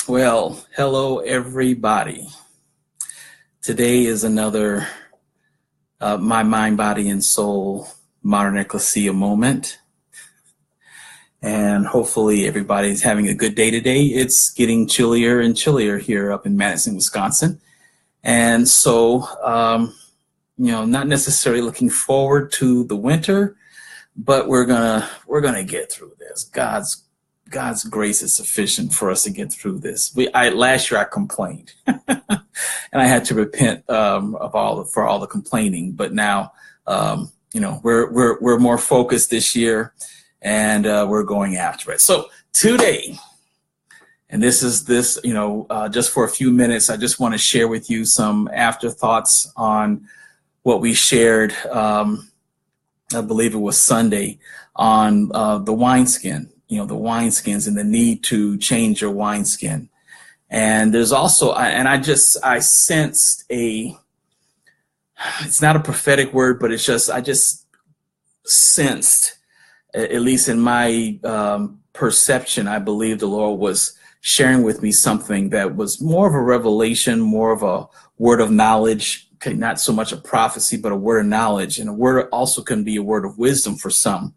Well, hello everybody. Today is another My Mind, Body, and Soul Modern Ecclesia moment. And hopefully everybody's having a good day today. It's getting chillier and chillier here up in Madison, Wisconsin. And so, not necessarily looking forward to the winter, but we're gonna get through this. God's grace is sufficient for us to get through this. Last year I complained, and I had to repent for all the complaining. But now, we're more focused this year, and we're going after it. So today, and this is just for a few minutes, I just want to share with you some afterthoughts on what we shared. I believe it was Sunday on the wineskin. The wineskins and the need to change your wineskin. And there's also, I sensed it's not a prophetic word, but I just sensed, at least in my perception, I believe the Lord was sharing with me something that was more of a revelation, more of a word of knowledge, okay, not so much a prophecy, but a word of knowledge. And a word also can be a word of wisdom for some.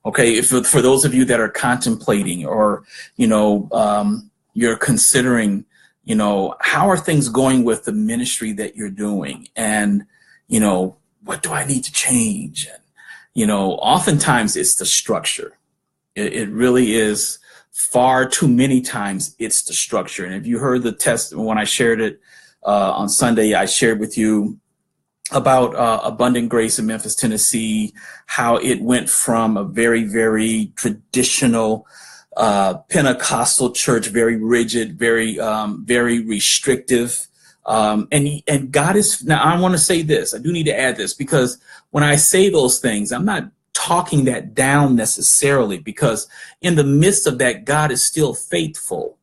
Okay, for those of you that are contemplating or, you're considering, how are things going with the ministry that you're doing? And, what do I need to change? And, oftentimes it's the structure. It really is far too many times it's the structure. And if you heard the testimony when I shared it on Sunday, I shared with you about Abundant Grace in Memphis, Tennessee, how it went from a very, very traditional Pentecostal church, very rigid, very restrictive. And God is, now I want to say this, I do need to add this, because when I say those things, I'm not talking that down necessarily, because in the midst of that, God is still faithful.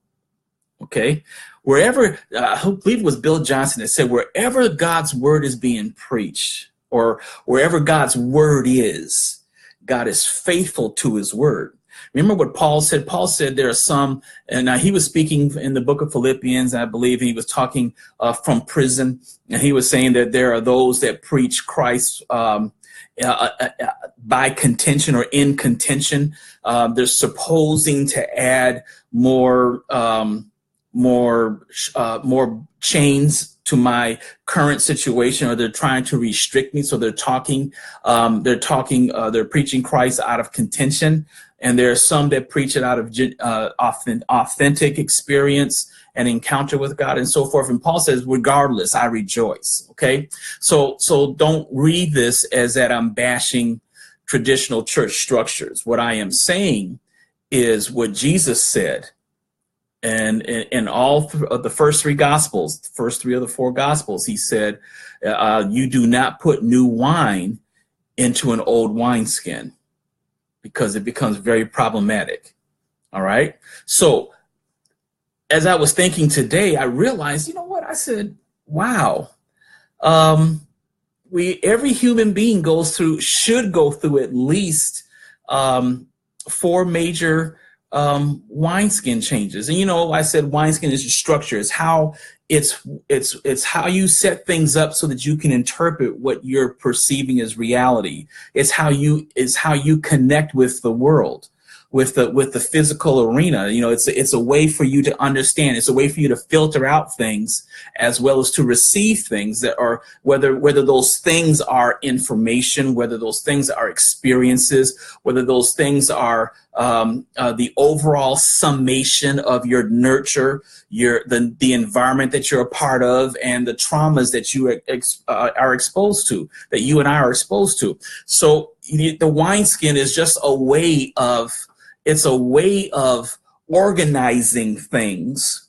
Okay. Wherever, I believe it was Bill Johnson that said, wherever God's word is being preached, or wherever God's word is, God is faithful to his word. Remember what Paul said? Paul said there are some, and he was speaking in the book of Philippians, I believe he was talking from prison, and he was saying that there are those that preach Christ by contention or in contention. They're supposing to add more chains to my current situation, or they're trying to restrict me. So they're preaching Christ out of contention. And there are some that preach it out of authentic experience and encounter with God and so forth. And Paul says, regardless, I rejoice. Okay. So don't read this as that I'm bashing traditional church structures. What I am saying is what Jesus said. And in all of the first three gospels, the first three of the four gospels, he said, you do not put new wine into an old wineskin, because it becomes very problematic. All right. So as I was thinking today, I realized, I said, wow, every human being should go through at least four major wineskin changes. And I said wineskin is your structure. It's how it's how you set things up so that you can interpret what you're perceiving as reality. It's how you connect with the world, with the physical arena. It's a way for you to understand. It's a way for you to filter out things as well as to receive things that are, whether those things are information, whether those things are experiences, whether those things are the overall summation of your nurture, the environment that you're a part of, and the traumas that you are exposed to, that you and I are exposed to. So the wineskin is just a way of organizing things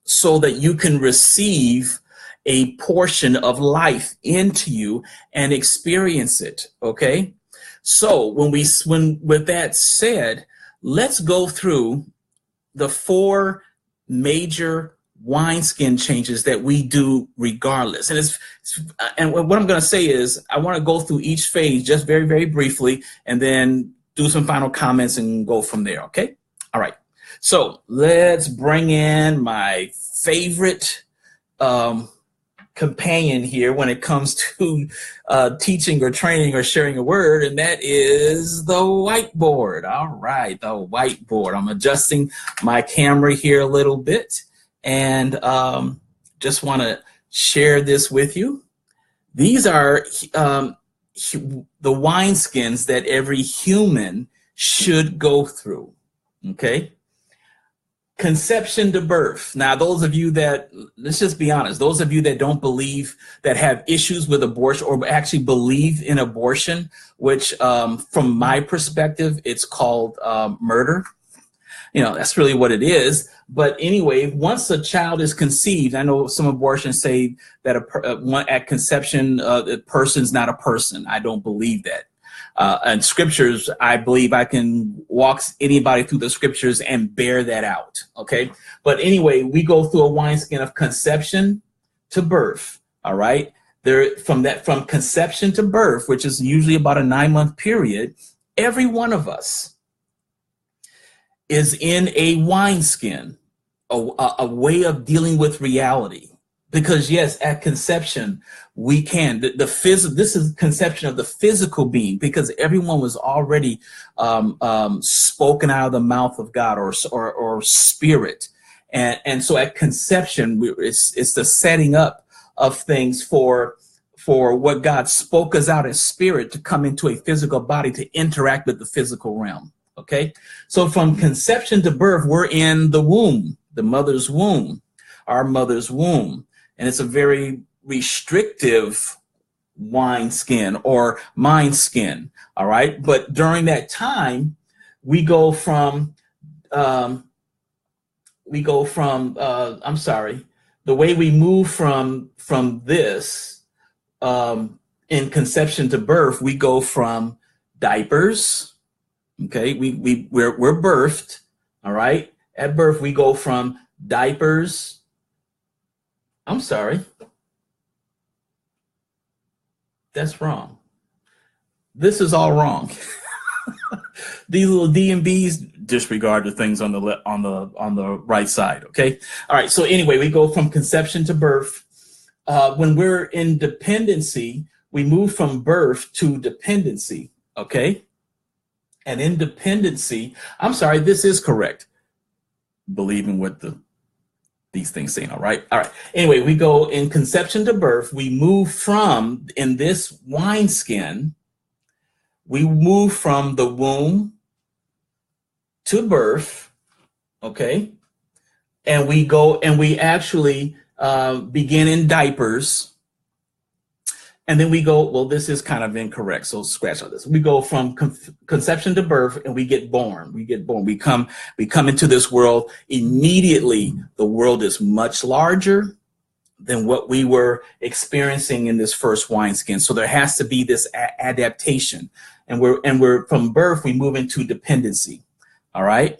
so that you can receive a portion of life into you and experience it. Okay. So with that said, let's go through the four major wineskin changes that we do regardless. And what I'm going to say is I want to go through each phase just very, very briefly, and then do some final comments and go from there. Okay. All right. So let's bring in my favorite companion here when it comes to teaching or training or sharing a word, and that is the whiteboard. All right, the whiteboard. I'm adjusting my camera here a little bit, and just want to share this with you. These are the wineskins that every human should go through, okay? Conception to birth. Now, those of you that, let's just be honest, those of you that don't believe, that have issues with abortion or actually believe in abortion, which from my perspective, it's called murder. You know, that's really what it is. But anyway, once a child is conceived, I know some abortions say that at conception, a person's not a person. I don't believe that. And scriptures, I believe I can walk anybody through the scriptures and bear that out. Okay. But anyway, we go through a wineskin of conception to birth. All right. From conception to birth, which is usually about a 9-month period, every one of us is in a wineskin, a way of dealing with reality. Because yes, at conception, we can. This is conception of the physical being, because everyone was already spoken out of the mouth of God or spirit. And so at conception, it's the setting up of things for what God spoke us out as spirit to come into a physical body to interact with the physical realm. Okay, so from conception to birth, we're in the womb, the mother's womb, our mother's womb. And it's a very restrictive wineskin or mind-skin. All right. But during that time, we go from the way we move from this in conception to birth, we go from diapers. Okay, we're birthed, all right? At birth, we go from diapers. I'm sorry. That's wrong. This is all wrong. These little DMBs, disregard the things on the right side, okay? All right, so anyway, we go from conception to birth. When we're in dependency, we move from birth to dependency, okay? And in dependency, I'm sorry, this is correct. Believe in what these things saying, all right? All right. Anyway, we go in conception to birth. We move from, in this wineskin, we move from the womb to birth, okay? And we go and we actually begin in diapers. And then we go, well, this is kind of incorrect, so scratch all this. We go from conception to birth, and we get born. We come into this world. Immediately, the world is much larger than what we were experiencing in this first wineskin. So there has to be this adaptation. And we're from birth, we move into dependency. All right.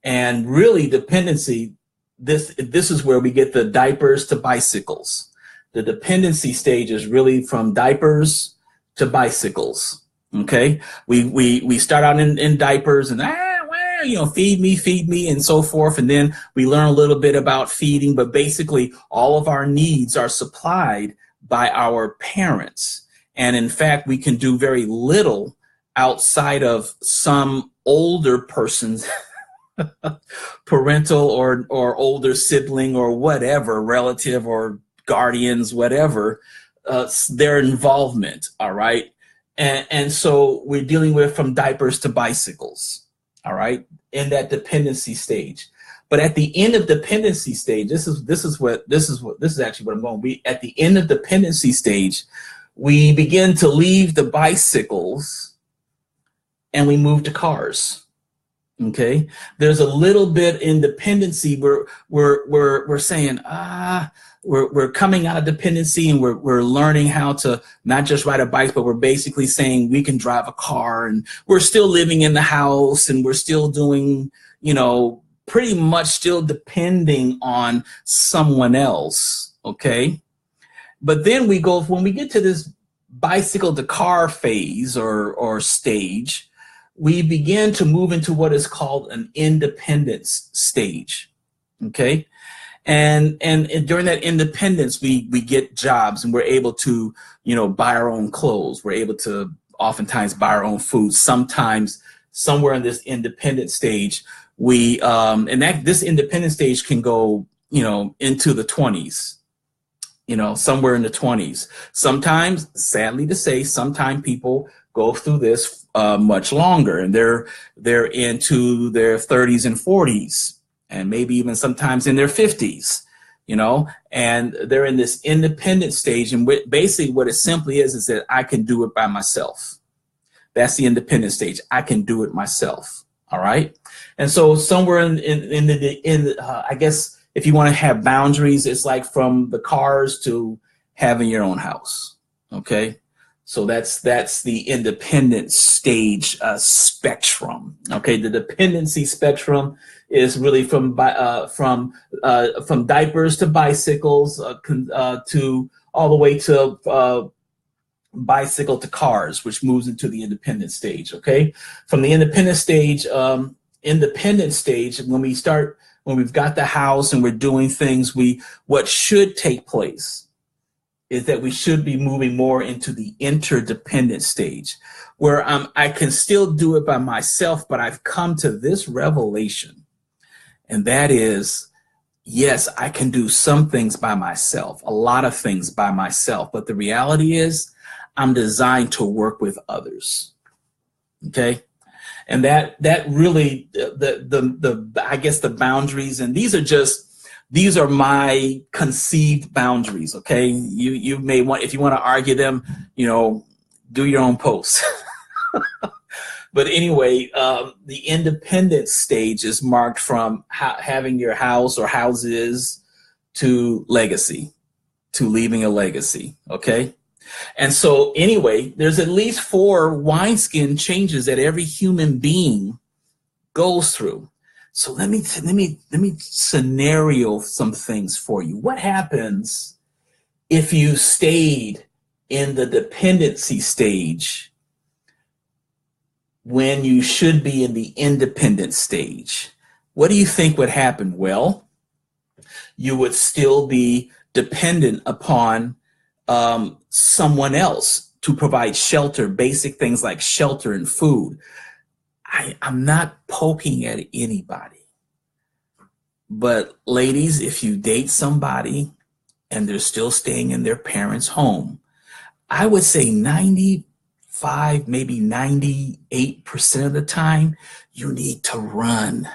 And really, dependency, this is where we get the diapers to bicycles. The dependency stage is really from diapers to bicycles. Okay, we start out in diapers and feed me, and so forth, and then we learn a little bit about feeding. But basically, all of our needs are supplied by our parents, and in fact, we can do very little outside of some older person's parental or older sibling or whatever relative or guardians, whatever, their involvement, all right? And so we're dealing with from diapers to bicycles, all right, in that dependency stage. But at the end of dependency stage, this is actually what I'm going to be. At the end of dependency stage, we begin to leave the bicycles and we move to cars. Okay, there's a little bit in dependency where we're saying, we're coming out of dependency and we're learning how to not just ride a bike, but we're basically saying we can drive a car, and we're still living in the house, and we're still doing, pretty much still depending on someone else. Okay, but then when we get to this bicycle to car phase or stage, we begin to move into what is called an independence stage. Okay. And during that independence, we get jobs, and we're able to, buy our own clothes. We're able to oftentimes buy our own food. Sometimes somewhere in this independent stage, this independent stage can go, into the 20s, somewhere in the 20s. Sometimes, sadly to say, sometimes people go through this much longer, and they're into their 30s and 40s. And maybe even sometimes in their 50s, and they're in this independent stage. And basically what it simply is that I can do it by myself. That's the independent stage. I can do it myself. All right. And so somewhere I guess if you want to have boundaries, it's like from the cars to having your own house. Okay. So that's the independent stage spectrum. Okay. The dependency spectrum is really from diapers to bicycles to all the way to bicycle to cars, which moves into the independent stage. Okay, from the independent stage, when we've got the house and we're doing things, what should take place is that we should be moving more into the interdependent stage, where I can still do it by myself, but I've come to this revelation. And that is, yes, I can do some things by myself, a lot of things by myself. But the reality is I'm designed to work with others. Okay. And that really, I guess the boundaries, and these are my conceived boundaries. Okay. You may want, if you want to argue them, do your own posts. But anyway, the independent stage is marked from having your house or houses to legacy, to leaving a legacy. Okay. And so anyway, there's at least 4 wineskin changes that every human being goes through. So let me scenario some things for you. What happens if you stayed in the dependency stage when you should be in the independent stage? What do you think would happen? Well, you would still be dependent upon someone else to provide shelter, basic things like shelter and food. I'm not poking at anybody, but ladies, if you date somebody and they're still staying in their parents' home, I would say 95, maybe 98% of the time, you need to run.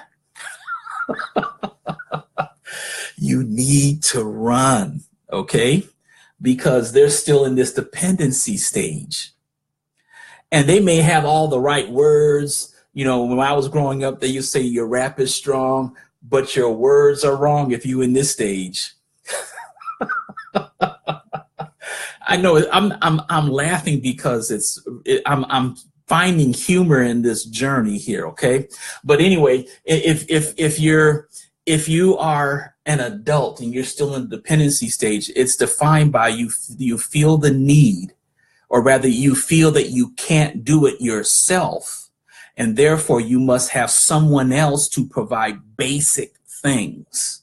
You need to run, okay? Because they're still in this dependency stage. And they may have all the right words. When I was growing up, they used to say your rap is strong, but your words are wrong if you in this stage. I know I'm laughing because I'm finding humor in this journey here. Okay. But anyway, if you are an adult and you're still in the dependency stage, it's defined by you feel the need, or rather you feel that you can't do it yourself. And therefore you must have someone else to provide basic things,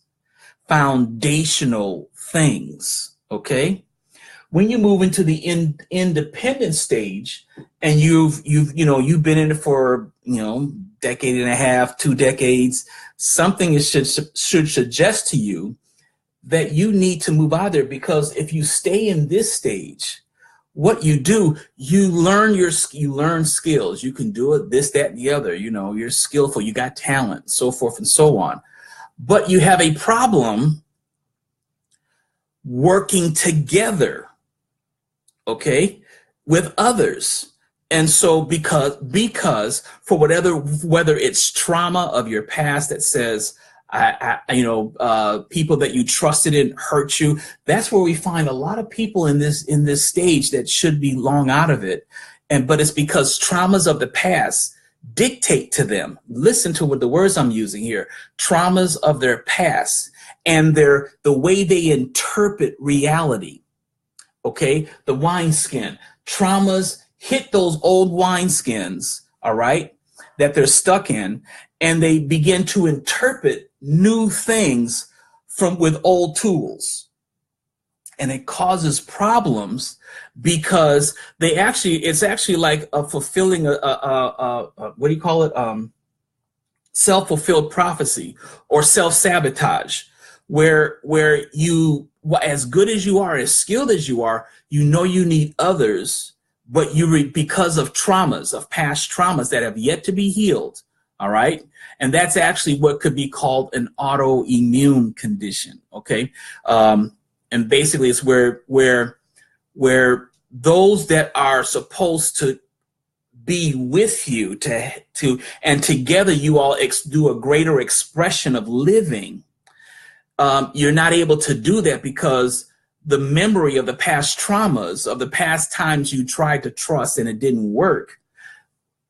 foundational things. Okay. When you move into the independent stage and you've been in it for, decade and a half, 2 decades, something should suggest to you that you need to move out of there, because if you stay in this stage, what you do, you learn skills. You can do it, this, that, and the other. You're skillful, you got talent, so forth and so on. But you have a problem working together, okay, with others. And so because for whether it's trauma of your past that says, people that you trusted in hurt you, that's where we find a lot of people in this stage that should be long out of it. But it's because traumas of the past dictate to them. Listen to what the words I'm using here. Traumas of their past and the way they interpret reality. Okay, the wineskin traumas hit those old wineskins, all right? that they're stuck in, and they begin to interpret new things with old tools. And it causes problems because it's actually like fulfilling what do you call it? Self-fulfilled prophecy or self-sabotage, where you, as good as you are, as skilled as you are, you know you need others, but because of traumas, of past traumas that have yet to be healed. All right. And that's actually what could be called an autoimmune condition. Okay. And basically it's where those that are supposed to be with you and together you all do a greater expression of living. You're not able to do that because the memory of the past traumas, of the past times you tried to trust and it didn't work,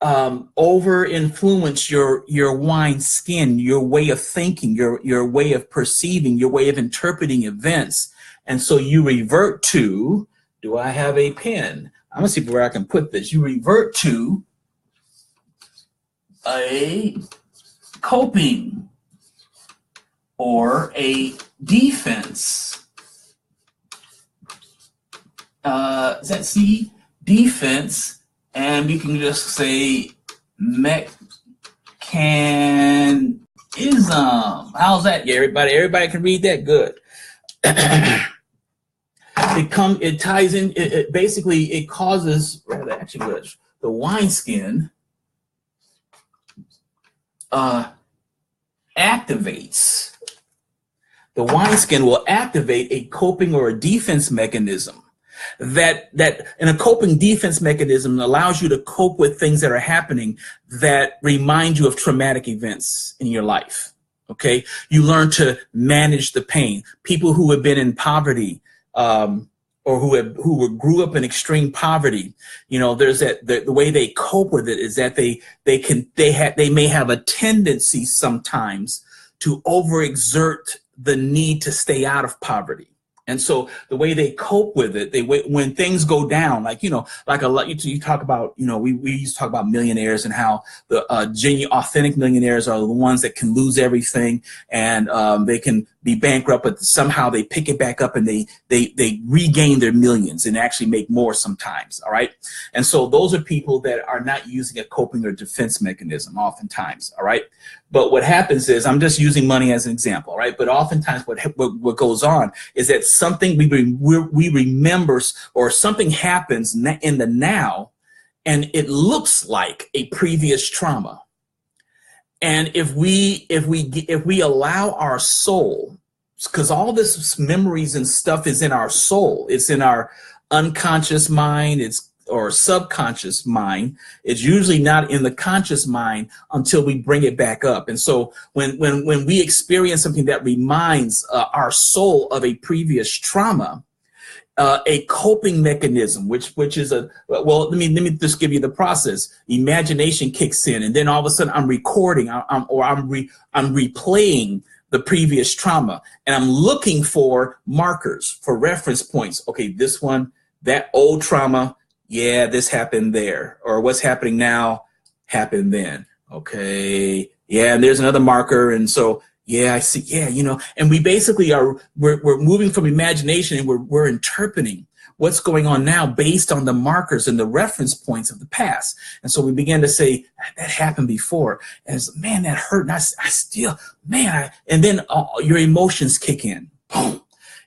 over influence your wine skin, your way of thinking, your way of perceiving, your way of interpreting events. And so you revert to, do I have a pen? I'm gonna see where I can put this. You revert to a coping or a defense. Is that C? Defense, and you can just say mechanism. How's that? Yeah, everybody can read that? Good. It ties in, basically it causes, rather actually the wineskin activates. The wineskin will activate a coping or a defense mechanism that and a coping defense mechanism allows you to cope with things that are happening that remind you of traumatic events in your life. Okay, you learn to manage the pain. People who have been in poverty, or who grew up in extreme poverty, there's the way they cope with it is that they may have a tendency sometimes to overexert the need to stay out of poverty. And so the way they cope with it, when things go down, like a lot, you talk about, we used to talk about millionaires and how the genuine, authentic millionaires are the ones that can lose everything and they can be bankrupt, but somehow they pick it back up and they regain their millions and actually make more sometimes. All right. And so those are people that are not using a coping or defense mechanism oftentimes. All right. But what happens is, I'm just using money as an example, right? But oftentimes what goes on is that something we remember, or something happens in the now, and it looks like a previous trauma. And if we allow our soul, because all this memories and stuff is in our soul, it's in our unconscious mind, or subconscious mind. It's usually not in the conscious mind until we bring it back up. And so when we experience something that reminds our soul of a previous trauma, a coping mechanism, which is let me just give you the process. Imagination kicks in, and then all of a sudden I'm recording, I'm replaying the previous trauma, and I'm looking for markers, for reference points. Okay, this one, that old trauma, yeah, this happened there, or what's happening now happened then. Okay, yeah, and there's another marker, and so yeah, I see. Yeah, and we basically we're moving from imagination, and we're interpreting what's going on now based on the markers and the reference points of the past. And so we began to say, that happened before, and it's, man, that hurt, and I still, man, and then your emotions kick in, boom,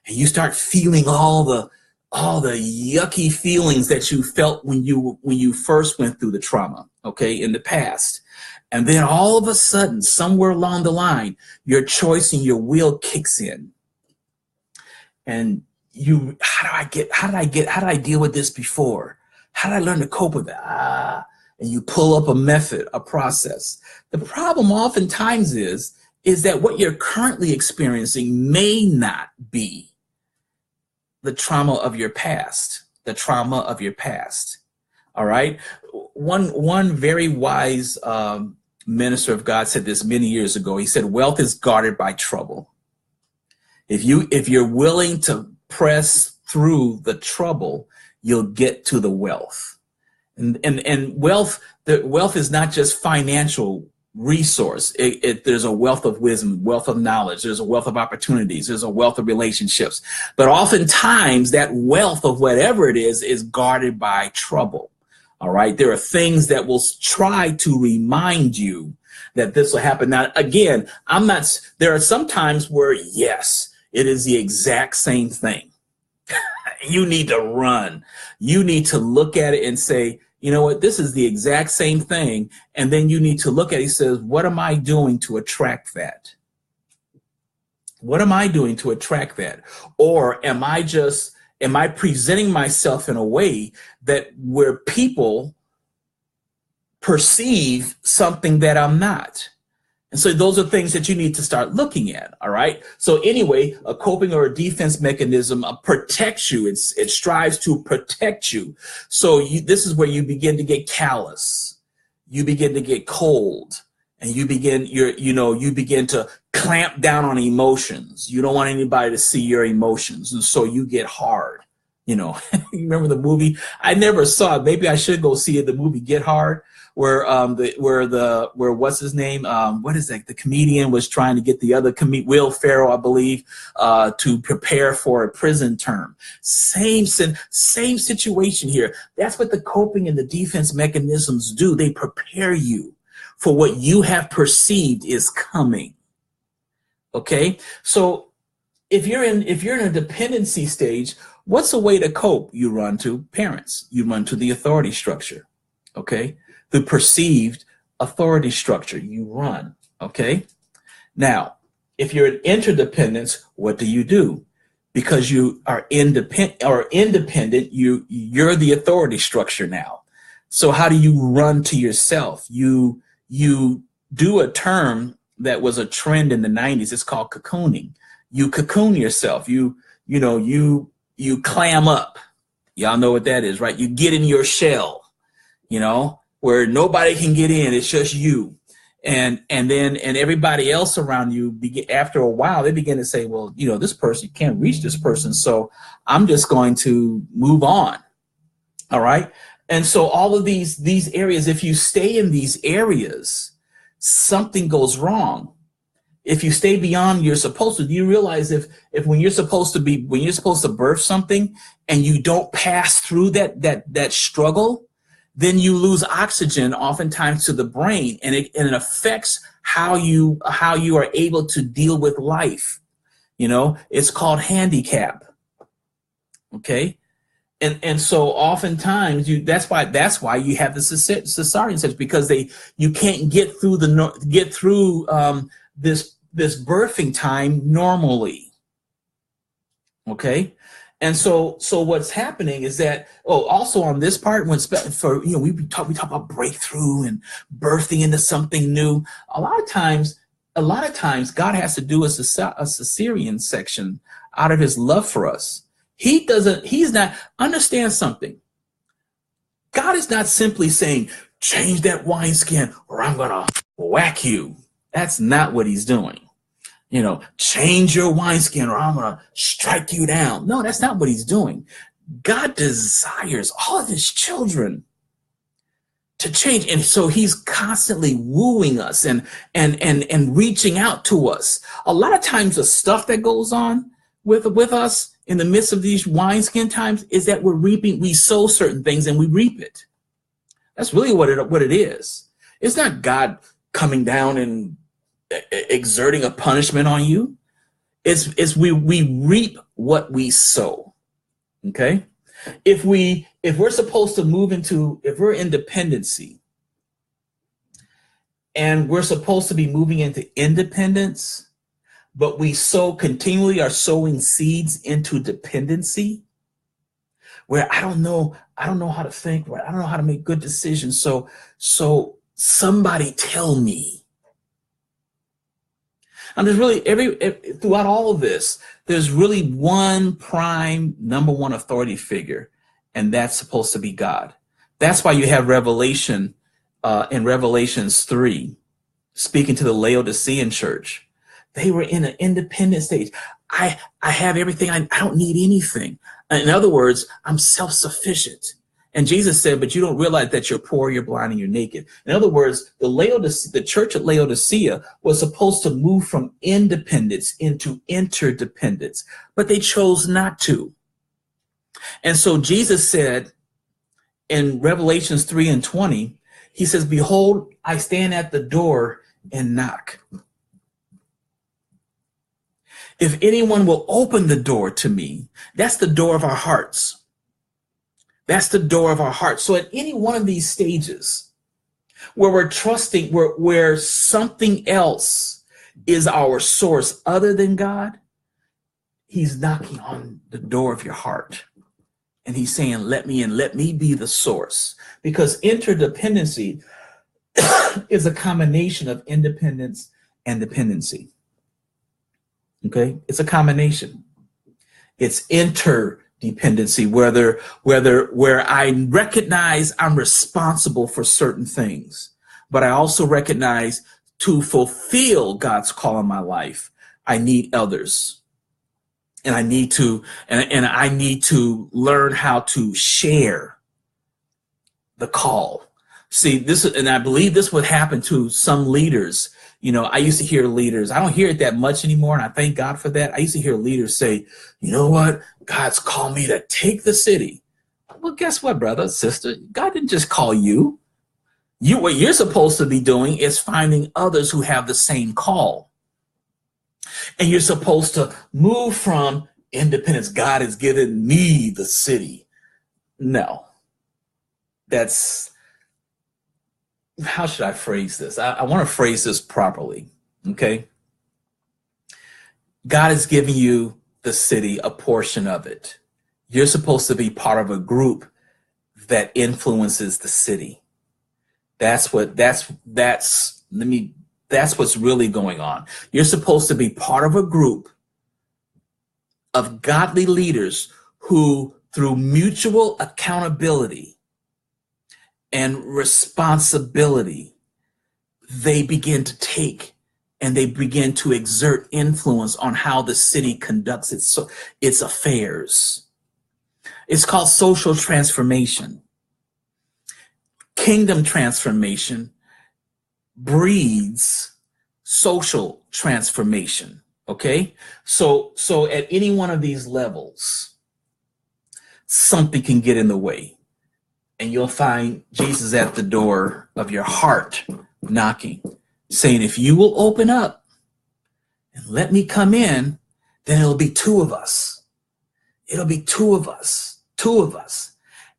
and you start feeling all the yucky feelings that you felt when you first went through the trauma, okay, in the past. And then all of a sudden, somewhere along the line, your choice and your will kicks in. And how did I deal with this before? How did I learn to cope with that? And you pull up a method, a process. The problem oftentimes is that what you're currently experiencing may not be the trauma of your past, All right. One very wise minister of God said this many years ago. He said, wealth is guarded by trouble. If you're willing to press through the trouble, you'll get to the wealth. And wealth, the wealth is not just financial resource. There's a wealth of wisdom, wealth of knowledge. There's a wealth of opportunities. There's a wealth of relationships. But oftentimes that wealth of whatever it is guarded by trouble. All right. There are things that will try to remind you that this will happen. Now, again, there are some times where, yes, it is the exact same thing. You need to run. You need to look at it and say, you know what, this is the exact same thing. And then you need to look at it and say, what am I doing to attract that? What am I doing to attract that? Or am I presenting myself in a way that where people perceive something that I'm not? And so those are things that you need to start looking at, all right? So anyway, a coping or a defense mechanism protects you. It strives to protect you. So this is where you begin to get callous. You begin to get cold, and you begin to clamp down on emotions. You don't want anybody to see your emotions, and so you get hard. You remember the movie? I never saw it. Maybe I should go see it. The movie Get Hard, where what's his name? What is that? The comedian was trying to get the other Will Ferrell, I believe, to prepare for a prison term. Same situation here. That's what the coping and the defense mechanisms do. They prepare you for what you have perceived is coming. Okay, so if you're in a dependency stage, what's a way to cope? You run to parents. You run to the authority structure. Okay. The perceived authority structure, you run. Okay. Now, if you're in interdependence, what do? Because you are independent, you're the authority structure now. So how do you run to yourself? You do a term that was a trend in the 90s. It's called cocooning. You cocoon yourself. You clam up. Y'all know what that is, right? You get in your shell, where nobody can get in. It's just you. And everybody else around you, after a while, they begin to say, well, this person, you can't reach this person, so I'm just going to move on. All right. And so all of these areas, if you stay in these areas, something goes wrong. If you stay beyond you're supposed to, do you realize if when you're supposed to birth something and you don't pass through that struggle, then you lose oxygen oftentimes to the brain, and it affects how you are able to deal with life. It's called handicap. Okay. And so oftentimes that's why you have the cesarean section, because you can't get through this birthing time normally. Okay. And so what's happening is that, also on this part, we talk about breakthrough and birthing into something new. A lot of times God has to do a cesarean section out of his love for us. Understand something. God is not simply saying, change that wineskin or I'm going to whack you. That's not what he's doing. Change your wineskin or I'm going to strike you down. No, that's not what he's doing. God desires all of his children to change. And so he's constantly wooing us and reaching out to us. A lot of times the stuff that goes on with us in the midst of these wineskin times is that we sow certain things and we reap it. That's really what it is. It's not God coming down and exerting a punishment on you. It's we reap what we sow. Okay. If we're supposed to move if we're in dependency and we're supposed to be moving into independence, but we continually are sowing seeds into dependency, where I don't know how to think, right? I don't know how to make good decisions. So somebody tell me. And there's really throughout all of this, there's really one prime number one authority figure, and that's supposed to be God. That's why you have Revelation in Revelations 3, speaking to the Laodicean church. They were in an independent stage. I have everything. I don't need anything. In other words, I'm self-sufficient. And Jesus said, but you don't realize that you're poor, you're blind, and you're naked. In other words, the church at Laodicea was supposed to move from independence into interdependence, but they chose not to. And so Jesus said in Revelations 3:20, he says, behold, I stand at the door and knock. If anyone will open the door to me, that's the door of our hearts. That's the door of our hearts. So at any one of these stages where we're trusting, where something else is our source other than God, he's knocking on the door of your heart. And he's saying, let me in, let me be the source. Because interdependency is a combination of independence and dependency. Okay? It's a combination. It's interdependency, where I recognize I'm responsible for certain things, but I also recognize to fulfill God's call in my life, I need others. And I need to, and I need to learn how to share the call. See, this, and I believe this would happen to some leaders. You know, I used to hear leaders, I don't hear it that much anymore, and I thank God for that. I used to hear leaders say, you know what? God's called me to take the city. Well, guess what, brother, sister? God didn't just call you. What you're supposed to be doing is finding others who have the same call. And you're supposed to move from independence. God has given me the city. No, that's, how should I phrase this? I want to phrase this properly. Okay. God has given you the city, a portion of it. You're supposed to be part of a group that influences the city. That's what's really going on. You're supposed to be part of a group of godly leaders who, through mutual accountability and responsibility, they begin to take and they begin to exert influence on how the city conducts its affairs. It's called social transformation. Kingdom transformation breeds social transformation. Okay, so at any one of these levels, something can get in the way, and you'll find Jesus at the door of your heart knocking, saying, if you will open up and let me come in, then it'll be two of us. It'll be two of us.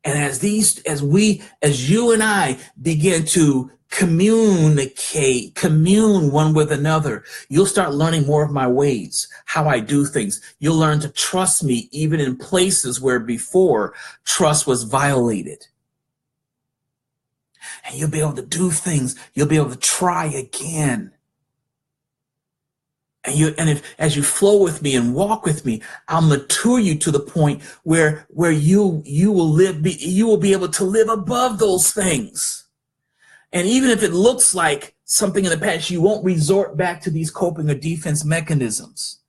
And as you and I begin to commune one with another, you'll start learning more of my ways, how I do things. You'll learn to trust me even in places where before trust was violated. And you'll be able to do things. You'll be able to try again. And as you flow with me and walk with me, I'll mature you to the point where you will be able to live above those things. And even if it looks like something in the past, you won't resort back to these coping or defense mechanisms.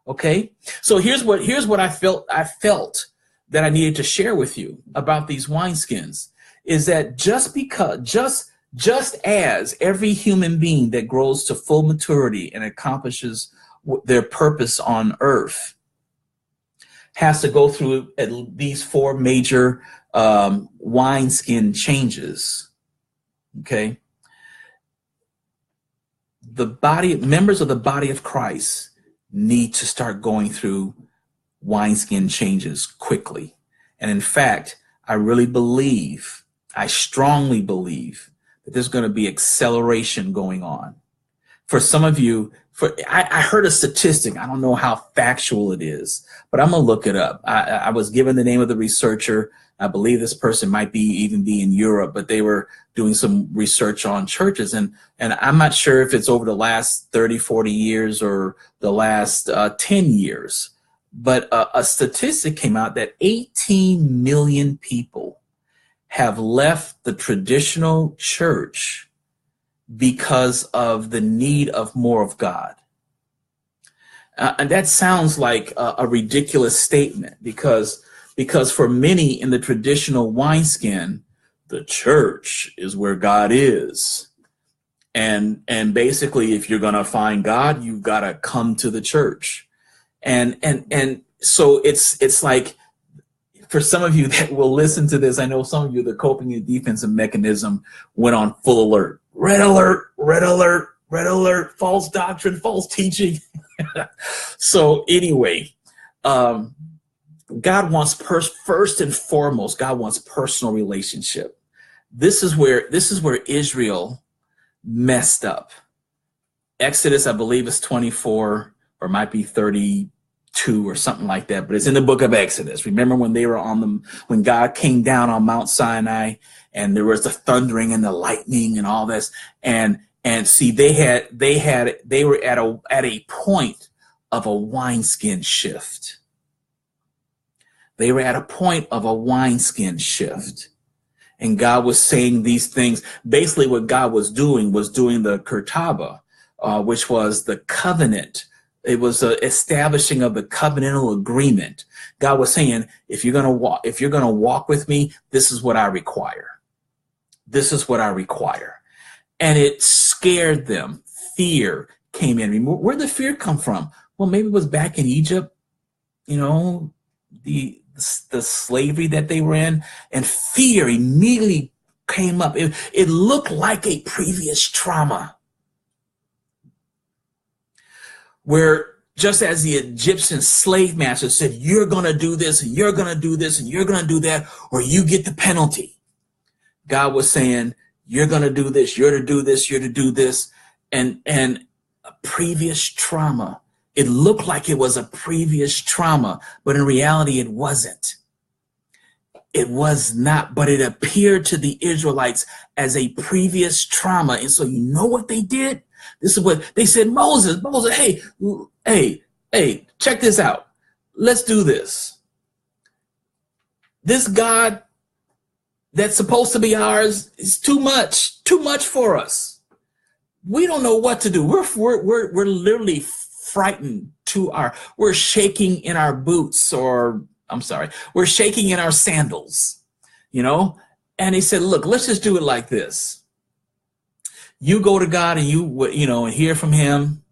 Okay? So here's what I felt that I needed to share with you about these wineskins, is that just as every human being that grows to full maturity and accomplishes their purpose on earth has to go through these four major wineskin changes. Okay. Members of the body of Christ need to start going through wineskin changes quickly. And in fact, I strongly believe that there's going to be acceleration going on. For some of you, I heard a statistic. I don't know how factual it is, but I'm going to look it up. I was given the name of the researcher. I believe this person might even be in Europe, but they were doing some research on churches. And I'm not sure if it's over the last 30, 40 years or the last 10 years, but a statistic came out that 18 million people have left the traditional church because of the need of more of God. And that sounds like a ridiculous statement because Because for many in the traditional wineskin, the church is where God is. And basically, if you're going to find God, you've got to come to the church. And so it's like, for some of you that will listen to this, I know some of you, the coping and defensive mechanism went on full alert. Red alert, red alert, red alert, false doctrine, false teaching. So anyway, God wants first and foremost, God wants personal relationship. This is where Israel messed up. Exodus, I believe, is 24 or might be 32 or something like that, but it's in the book of Exodus. Remember when they were when God came down on Mount Sinai and there was the thundering and the lightning and all this, and see, they were at a point of a wineskin shift. They were at a point of a wineskin shift. And God was saying these things. Basically, what God was doing the Kurtaba, which was the covenant. It was an establishing of the covenantal agreement. God was saying, if you're gonna walk with me, this is what I require. This is what I require. And it scared them. Fear came in. Where did the fear come from? Well, maybe it was back in Egypt, the slavery that they were in, and fear immediately came up. It looked like a previous trauma where, just as the Egyptian slave master said, you're going to do this and you're going to do this and you're going to do that, or you get the penalty. God was saying, you're going to do this, you're to do this, you're to do this. And a previous trauma. It looked like it was a previous trauma, but in reality, it wasn't. It was not, but it appeared to the Israelites as a previous trauma. And so you know what they did? This is what they said, Moses, hey, check this out. Let's do this. This God that's supposed to be ours is too much for us. We don't know what to do. We're literally frightened we're shaking in our boots, or we're shaking in our sandals, And he said, look, let's just do it like this. You go to God and and hear from him,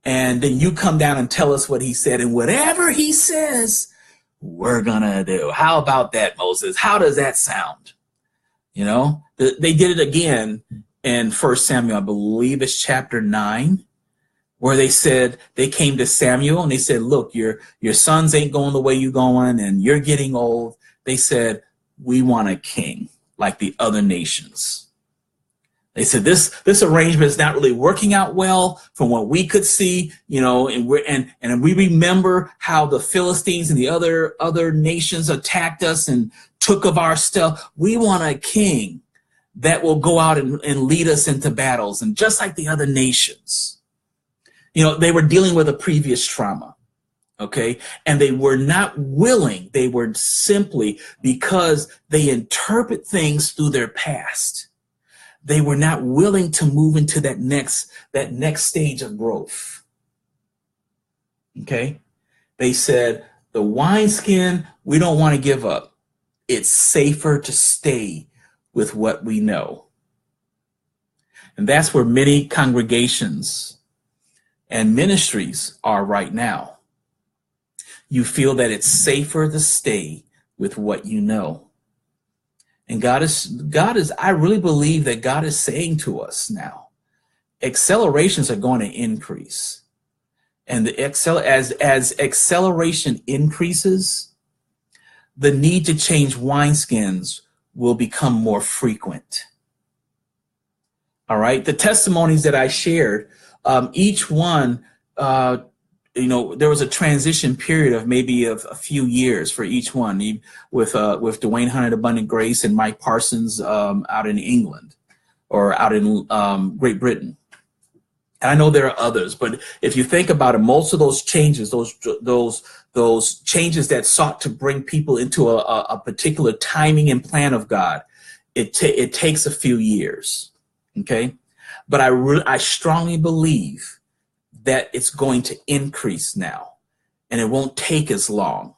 and then you come down and tell us what he said, and whatever he says, we're gonna do. How about that, Moses? How does that sound? They did it again in 1 Samuel, I believe it's chapter 9. Where they came to Samuel and they said, look, your sons ain't going the way you're going and you're getting old. They said, we want a king like the other nations. They said, this arrangement is not really working out well from what we could see, and we remember how the Philistines and the other nations attacked us and took of our stuff. We want a king that will go out and lead us into battles. And just like the other nations, they were dealing with a previous trauma, okay? And they were not willing. They were simply, because they interpret things through their past, they were not willing to move into that next stage of growth, okay? They said, the wineskin, we don't want to give up. It's safer to stay with what we know. And that's where many congregations and ministries are right now. You feel that it's safer to stay with what you know. And God is, I really believe that God is saying to us now, accelerations are going to increase. And as acceleration increases, the need to change wineskins will become more frequent. All right. The testimonies that I shared, each one, there was a transition period of maybe a few years for each one, with Dwayne Hunt, Abundant Grace, and Mike Parsons out in England or out in Great Britain. And I know there are others, but if you think about it, most of those changes, those changes that sought to bring people into a particular timing and plan of God, it takes a few years. Okay, but I strongly believe that it's going to increase now, and it won't take as long,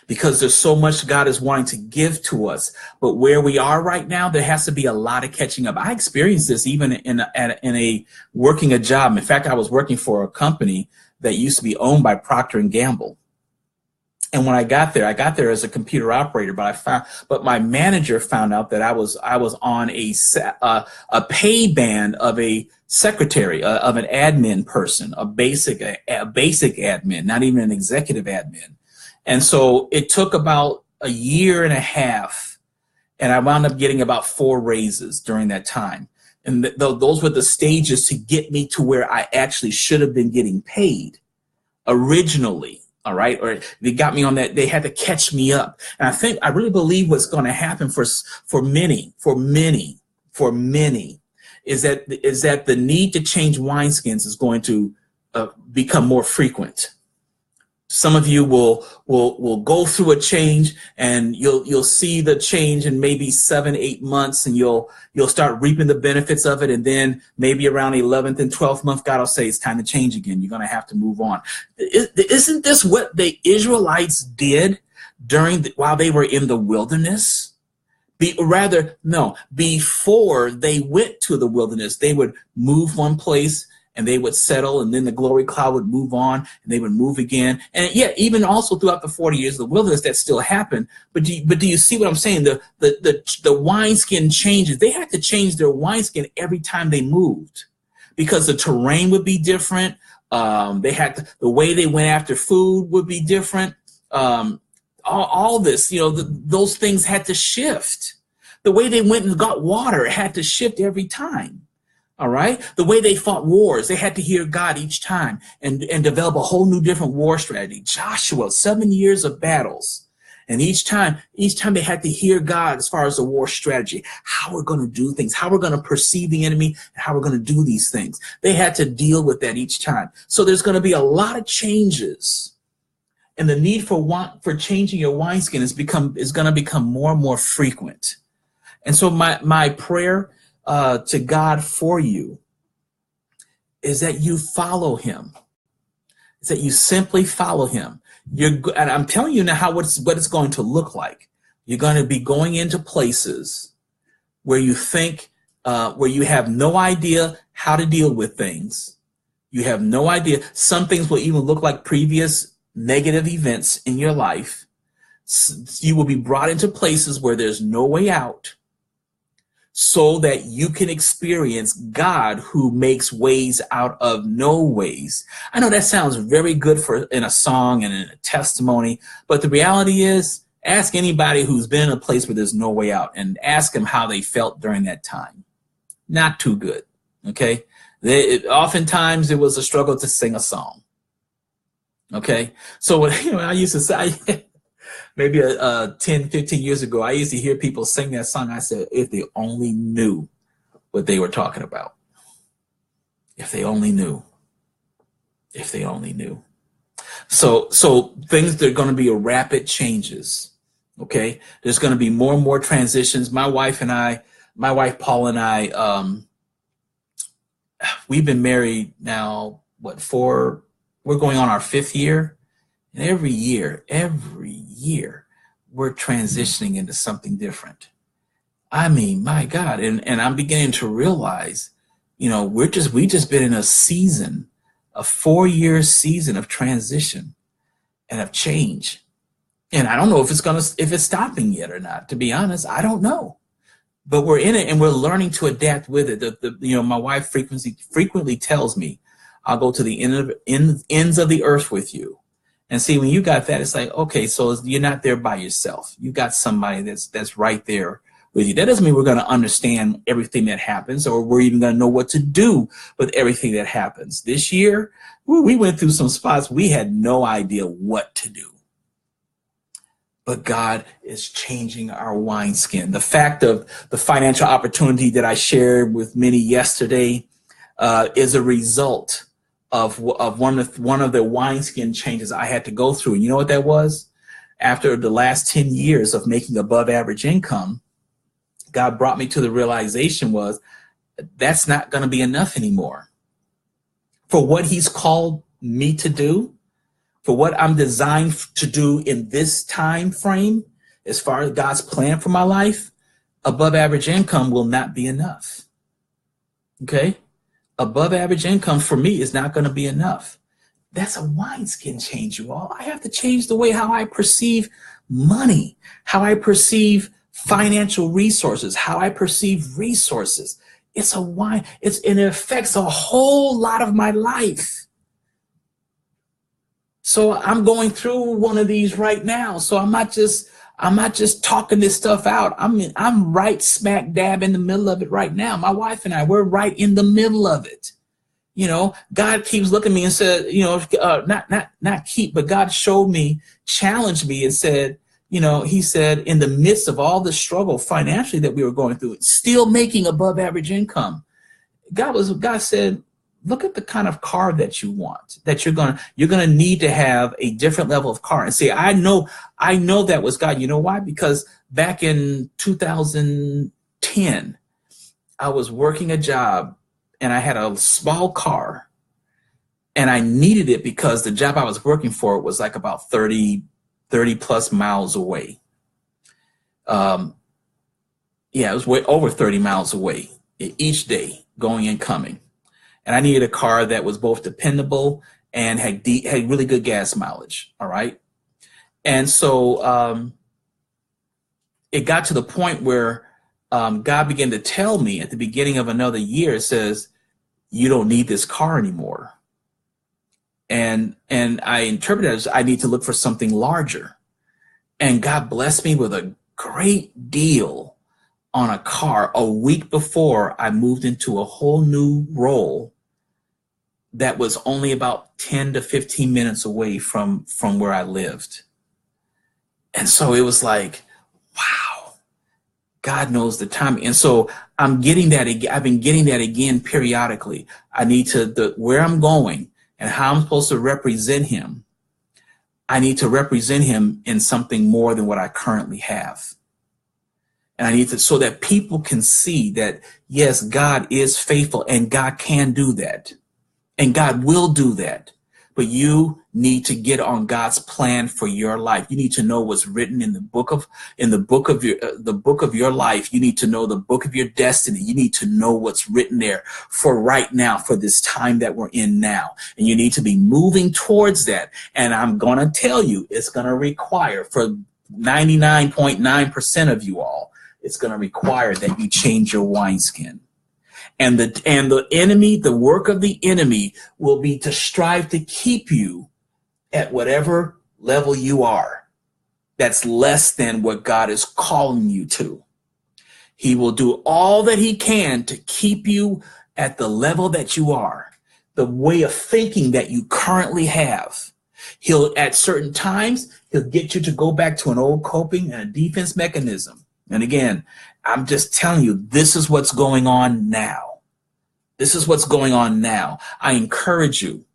because there's so much God is wanting to give to us. But where we are right now, there has to be a lot of catching up. I experienced this even in a working a job. In fact, I was working for a company that used to be owned by Procter and Gamble. And when I got there as a computer operator, but my manager found out that I was on a pay band of a secretary, of an admin person, a basic admin, not even an executive admin. And so it took about a year and a half, and I wound up getting about 4 raises during that time. And those were the stages to get me to where I actually should have been getting paid originally. All right. Or they got me on that. They had to catch me up. And I really believe what's going to happen for many is that the need to change wineskins is going to become more frequent. Some of you will go through a change, and you'll see the change in maybe 7-8 months, and you'll start reaping the benefits of it. And then maybe around 11th and 12th month, God will say it's time to change again. You're going to have to move on. Isn't this what the Israelites did while they were in the wilderness? Before they went to the wilderness, they would move one place and they would settle, and then the glory cloud would move on, and they would move again. And yeah, even also throughout the 40 years of the wilderness, that still happened. But do you see what I'm saying? The wineskin changes. They had to change their wineskin every time they moved, because the terrain would be different. The way they went after food would be different. All this, those things had to shift. The way they went and got water had to shift every time. All right. The way they fought wars, they had to hear God each time and develop a whole new different war strategy. Joshua, 7 years of battles. And each time they had to hear God as far as the war strategy, how we're going to do things, how we're going to perceive the enemy, and how we're going to do these things. They had to deal with that each time. So there's going to be a lot of changes. And the need for changing your wineskin is going to become more and more frequent. And so my prayer to God for you is that you follow him. It's that you simply follow him. And I'm telling you now what it's going to look like. You're going to be going into places where you think, where you have no idea how to deal with things. You have no idea. Some things will even look like previous negative events in your life. You will be brought into places where there's no way out, so that you can experience God who makes ways out of no ways. I know that sounds very good in a song and in a testimony, but the reality is, ask anybody who's been in a place where there's no way out and ask them how they felt during that time. Not too good, okay? Oftentimes it was a struggle to sing a song, okay? So I used to say, maybe 10, 15 years ago, I used to hear people sing that song. I said, if they only knew what they were talking about. If they only knew. If they only knew. So things, they're going to be rapid changes. Okay. There's going to be more and more transitions. My wife Paul and I, we've been married now, we're going on our 5th year. And every year, we're transitioning into something different. I mean, my God. And I'm beginning to realize, we just been in a 4-year season of transition and of change. And I don't know if it's stopping yet or not, to be honest. I don't know. But we're in it and we're learning to adapt with it. My wife frequently tells me, I'll go to the ends of the earth with you. And see, when you got that, it's like, okay, so you're not there by yourself. You got somebody that's right there with you. That doesn't mean we're going to understand everything that happens, or we're even going to know what to do with everything that happens. This year, we went through some spots we had no idea what to do. But God is changing our wineskin. The fact of the financial opportunity that I shared with many yesterday is a result of one of the wineskin changes I had to go through. And you know what that was? After the last 10 years of making above average income, God brought me to the realization was that's not going to be enough anymore. For what he's called me to do, for what I'm designed to do in this time frame, as far as God's plan for my life, above average income will not be enough. Okay? Above average income for me is not going to be enough. That's a wineskin change, you all. I have to change the way how I perceive money, how I perceive financial resources, how I perceive resources. It's a wine. And it affects a whole lot of my life. So I'm going through one of these right now. So I'm not just talking this stuff out. I'm right smack dab in the middle of it right now. My wife and I, we're right in the middle of it. You know, God keeps looking at me and said, you know, but God showed me, challenged me and said, you know, he said, in the midst of all the struggle financially that we were going through, still making above average income, God said, look at the kind of car that you want, that you're gonna need to have a different level of car. And say, I know that was God. You know why? Because back in 2010, I was working a job and I had a small car and I needed it because the job I was working for was like about 30 plus miles away. It was way over 30 miles away each day, going and coming. And I needed a car that was both dependable and had really good gas mileage. All right. And so it got to the point where God began to tell me at the beginning of another year, it says, you don't need this car anymore. And I interpreted it as I need to look for something larger. And God blessed me with a great deal on a car a week before I moved into a whole new role that was only about 10 to 15 minutes away from where I lived. And so it was like, wow, God knows the timing. And so I'm getting that again. I've been getting that again periodically. I need to, where I'm going and how I'm supposed to represent him. I need to represent him in something more than what I currently have. And I need to, so that people can see that, yes, God is faithful and God can do that. And God will do that. But you need to get on God's plan for your life. You need to know what's written in the book of your life. You need to know the book of your destiny. You need to know what's written there for right now, for this time that we're in now. And you need to be moving towards that. And I'm going to tell you, it's going to require, for 99.9% of you all, it's going to require that you change your wineskin. And the enemy, the work of the enemy will be to strive to keep you at whatever level you are. That's less than what God is calling you to. He will do all that he can to keep you at the level that you are, the way of thinking that you currently have. He'll, at certain times, he'll get you to go back to an old coping and a defense mechanism. And again, I'm just telling you, this is what's going on now. This is what's going on now. I encourage you,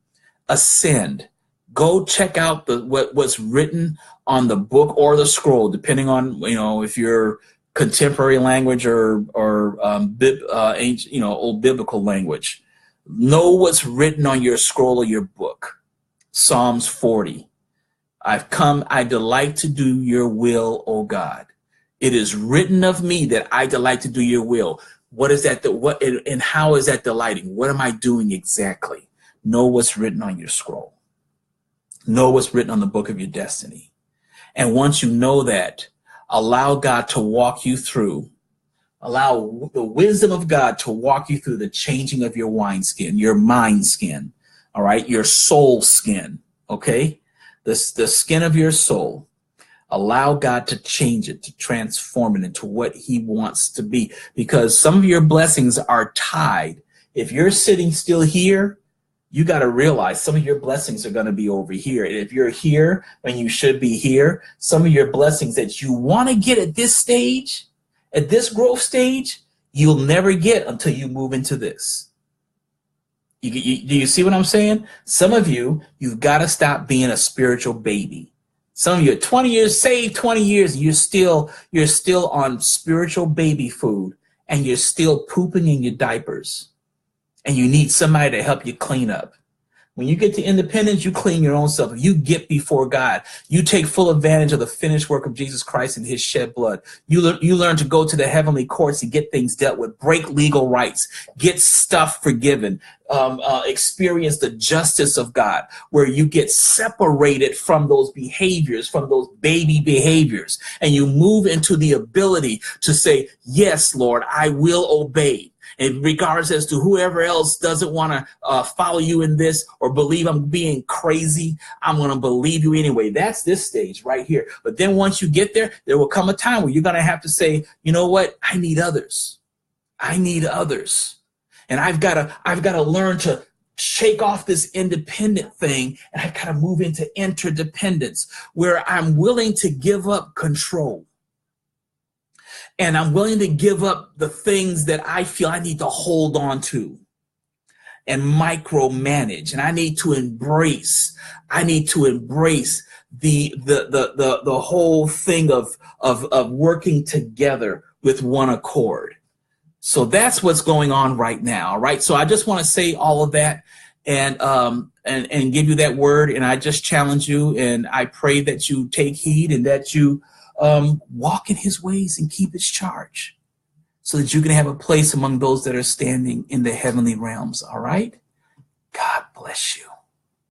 ascend. Go check out what's written on the book or the scroll, depending on, if you're contemporary language or ancient, old biblical language. Know what's written on your scroll or your book. Psalms 40. I've come, I delight to do your will, O God. It is written of me that I delight to do your will. What is that? And how is that delighting? What am I doing exactly? Know what's written on your scroll. Know what's written on the book of your destiny. And once you know that, allow God to walk you through. Allow the wisdom of God to walk you through the changing of your wineskin, your mind skin, all right, your soul skin, okay? The skin of your soul. Allow God to change it, to transform it into what he wants to be. Because some of your blessings are tied. If you're sitting still here, you got to realize some of your blessings are going to be over here. And if you're here when you should be here, some of your blessings that you want to get at this stage, at this growth stage, you'll never get until you move into this. Do you see what I'm saying? Some of you, you've got to stop being a spiritual baby. Some of you are 20 years saved, 20 years, and you're still on spiritual baby food, and you're still pooping in your diapers, and you need somebody to help you clean up. When you get to independence, you clean your own self. You get before God. You take full advantage of the finished work of Jesus Christ and his shed blood. You learn to go to the heavenly courts and get things dealt with, break legal rights, get stuff forgiven, experience the justice of God, where you get separated from those behaviors, from those baby behaviors, and you move into the ability to say, yes, Lord, I will obey. In regards as to whoever else doesn't want to follow you in this or believe I'm being crazy, I'm going to believe you anyway. That's this stage right here. But then once you get there, there will come a time where you're going to have to say, you know what? I need others. I need others. And I've got to learn to shake off this independent thing, and I've got to move into interdependence, where I'm willing to give up control. And I'm willing to give up the things that I feel I need to hold on to and micromanage. And I need to embrace the whole thing of working together with one accord. So that's what's going on right now, right? So I just want to say all of that and give you that word. And I just challenge you, and I pray that you take heed and that you walk in his ways and keep his charge, so that you can have a place among those that are standing in the heavenly realms. All right? God bless you.